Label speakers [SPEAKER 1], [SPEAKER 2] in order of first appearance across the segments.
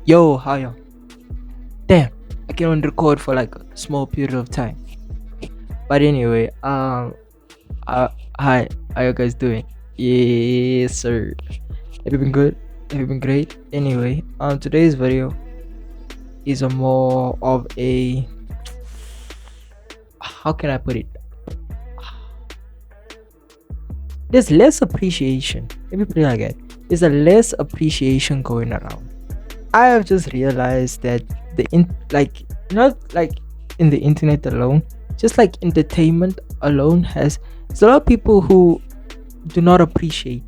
[SPEAKER 1] Yo, how you? Damn, I can only record for like a small period of time. But anyway, uh, hi, how you guys doing? Yes, sir. Have you been good? Have you been great? Anyway, today's video is a more of a, how can I put it? There's less appreciation. Let me put it like that. There's a less appreciation going around. I have just realized that not like in the internet alone, just like entertainment alone there's a lot of people who do not appreciate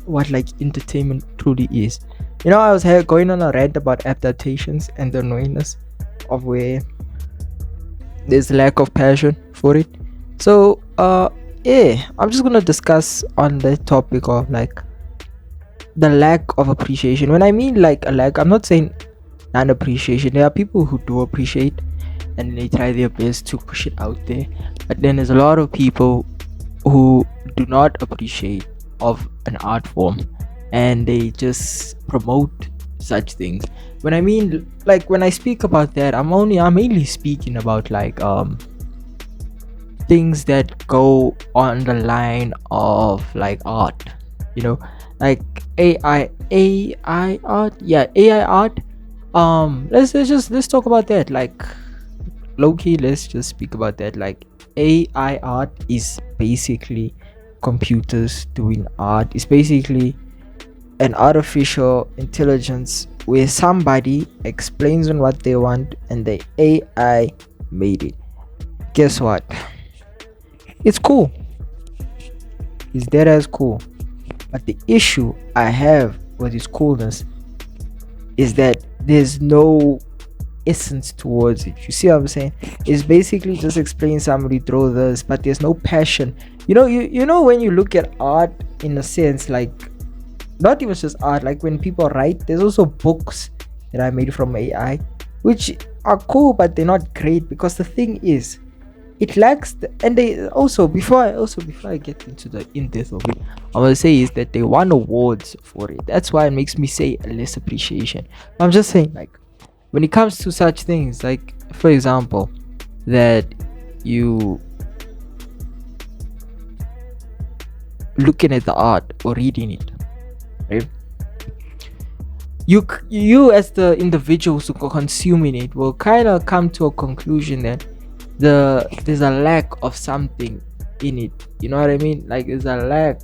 [SPEAKER 1] what like entertainment truly is. I was going on a rant about adaptations and the annoyingness of where there's lack of passion for it. So yeah, I'm just gonna discuss on the topic of like the lack of appreciation. When I mean like a lack, I'm not saying non appreciation. There are people who do appreciate and they try their best to push it out there, but then there's a lot of people who do not appreciate of an art form and they just promote such things. When I mean like when I speak about that, I'm mainly speaking about like things that go on the line of like art, you know, like AI art. Yeah, AI art. Let's talk about that. Like low key, let's just speak about that. Like AI art is basically computers doing art. It's basically an artificial intelligence where somebody explains on what they want and the AI made it. Guess what? It's cool. It's dead as cool. But the issue I have with its coolness is that there's no essence towards it. You see what I'm saying? It's basically just explain somebody draw this, but there's no passion. You know when you look at art in a sense, like not even just art, like when people write, there's also books that I made from AI, which are cool, but they're not great because the thing is it lacks and they also before I get into the in-depth of it, I want to say is that they won awards for it. That's why it makes me say less appreciation. I'm just saying, like when it comes to such things, like for example, that you looking at the art or reading it, right? You as the individuals who are consuming it will kind of come to a conclusion that there's a lack of something in it. You know what I mean? Like there's a lack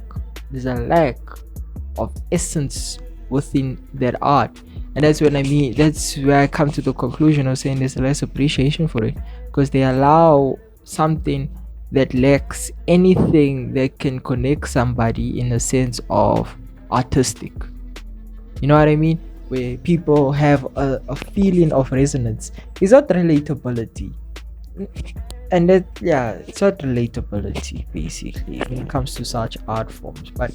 [SPEAKER 1] of essence within that art. And that's where I come to the conclusion of saying there's less appreciation for it, because they allow something that lacks anything that can connect somebody in a sense of artistic. You know what I mean? Where people have a feeling of resonance. It's not relatability. And that, yeah, it's not relatability basically when it comes to such art forms. But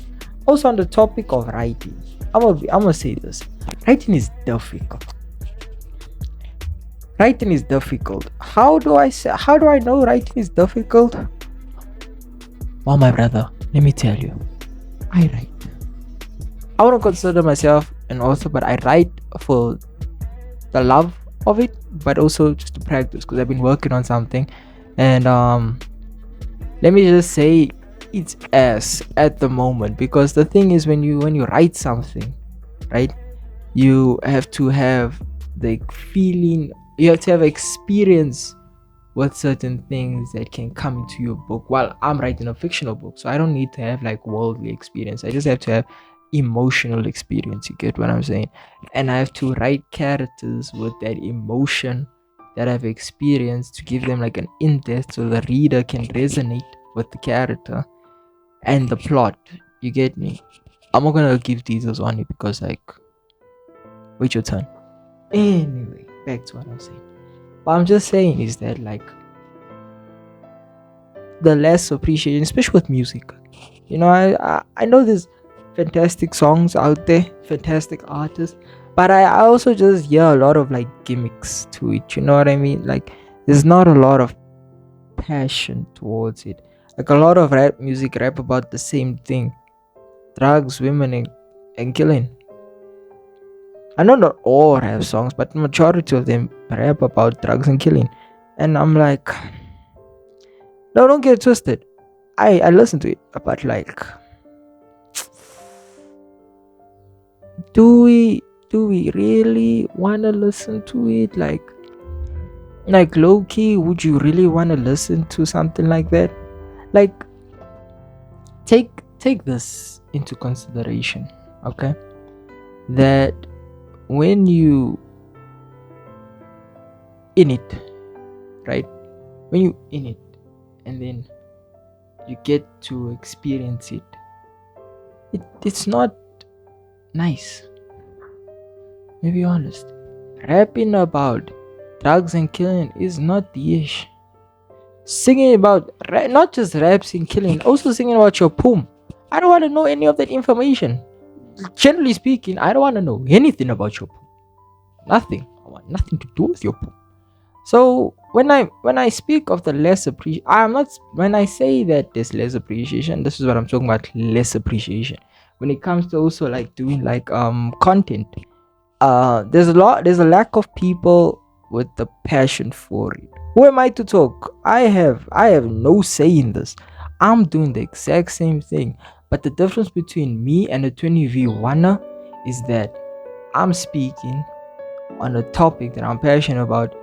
[SPEAKER 1] also on the topic of writing, I'm gonna say this: writing is difficult. How do I know writing is difficult? Well, my brother, let me tell you, I write. I wouldn't consider myself an author, but I write for the love of it, but also just to practice because I've been working on something. And let me just say it's ass at the moment, because the thing is when you write something, right, you have to have the feeling, you have to have experience with certain things that can come into your book. While I'm writing a fictional book, so I don't need to have like worldly experience, I just have to have emotional experience. You get what I'm saying? And I have to write characters with that emotion that I've experienced to give them like an in-depth so the reader can resonate with the character and the plot. You get me? I'm not gonna give details on it because like wait your turn. Anyway, back to what I'm saying. What I'm just saying is that like the less appreciation, especially with music. I know there's fantastic songs out there, fantastic artists, but I also just hear a lot of like gimmicks to it. You know what I mean? Like there's not a lot of passion towards it. Like a lot of rap music rap about the same thing: drugs, women, and killing. I know not all rap songs, but majority of them rap about drugs and killing. And I'm like, no, don't get it twisted. I listen to it, but like, do we really wanna listen to it? Like low key, would you really wanna listen to something like that? Like, take this into consideration, okay? That when you in it, right? When you in it, and then you get to experience it, it's not nice. Maybe honest. Rapping about drugs and killing is not the ish. Singing about not just raps and killing, also singing about your poom. I don't want to know any of that information. Generally speaking, I don't want to know anything about your poom. Nothing. I want nothing to do with your poom. So when I speak of the less appreciation, I'm not when I say that there's less appreciation. This is what I'm talking about. Less appreciation when it comes to also like doing like content. There's a lack of people with the passion for it. Who am I to talk? I have no say in this. I'm doing the exact same thing, but the difference between me and a 20v1er is that I'm speaking on a topic that I'm passionate about.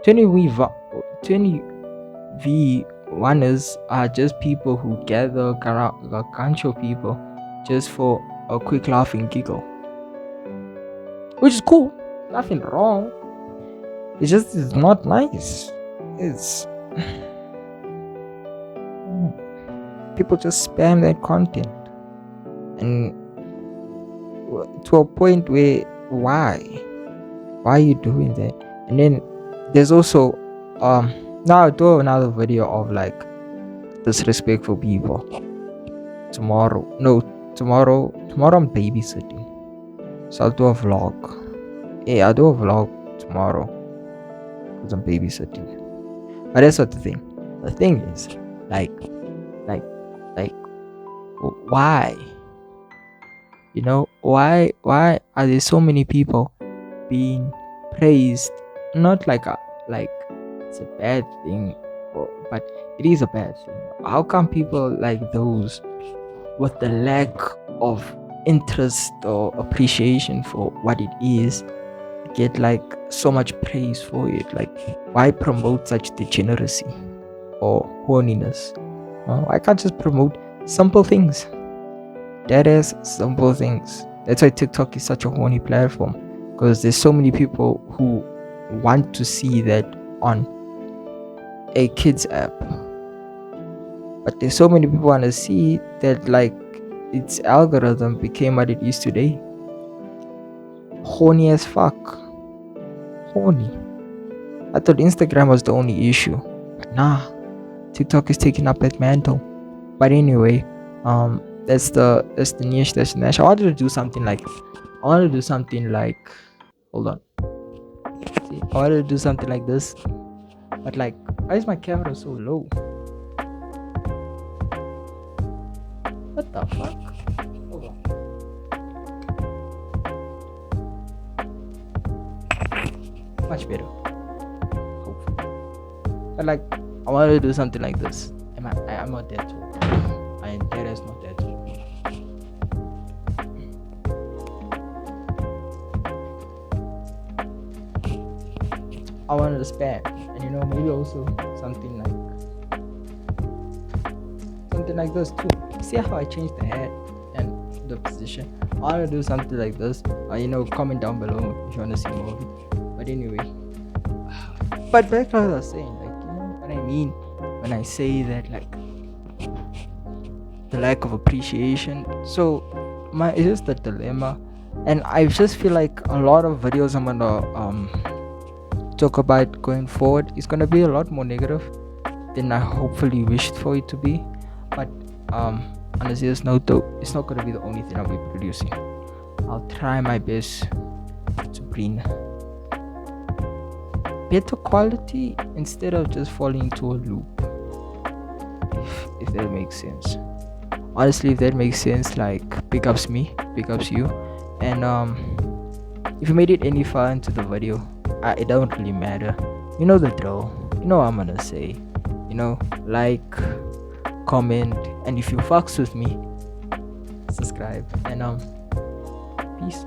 [SPEAKER 1] 20v1ers are just people who gather around a bunch of people just for a quick laugh and giggle, which is cool. Nothing wrong. It's not nice. It's people just spam that content, and to a point where why are you doing that? And then there's also now I'll do another video of like disrespectful people. Tomorrow I'm babysitting, so I'll do a vlog. Yeah, I'll do a vlog tomorrow because I'm babysitting. But that's not the thing. The thing is, like, why? Why are there so many people being praised? Not like it's a bad thing, but it is a bad thing. How come people like those with the lack of interest or appreciation for what it is get like so much praise for it? Like, why promote such degeneracy or horniness? I can't just promote simple things. That is simple things. That's why TikTok is such a horny platform, because there's so many people who want to see that on a kids app, but there's so many people want to see that like its algorithm became what it is today. Horny as fuck. Horny. I thought Instagram was the only issue, but nah, TikTok is taking up that mantle. But anyway, that's the niche destination. I wanted to do something like hold on. See, I wanted to do something like this, but like, why is my camera so low? What the fuck? Hold on. Much better, hopefully. But like, I wanted to do something like this. I'm not there too. My dad is not there too. I wanted to spam, and maybe also something like this too. See how I changed the head and the position? I want to do something like this. Comment down below if you want to see more of it. But anyway, but back to what I was saying, like, what I mean when I say that, like, the lack of appreciation. So it's just the dilemma, and I just feel like a lot of videos I'm gonna talk about going forward is gonna be a lot more negative than I hopefully wished for it to be. But on a serious note though, it's not gonna be the only thing I'll be producing. I'll try my best to bring better quality instead of just falling into a loop, if that makes sense. Honestly, if that makes sense, like, big ups me, big ups you. And If you made it any far into the video, it don't really matter. You know the drill. You know what I'm gonna say. Like, comment, and if you fucks with me, subscribe, and peace.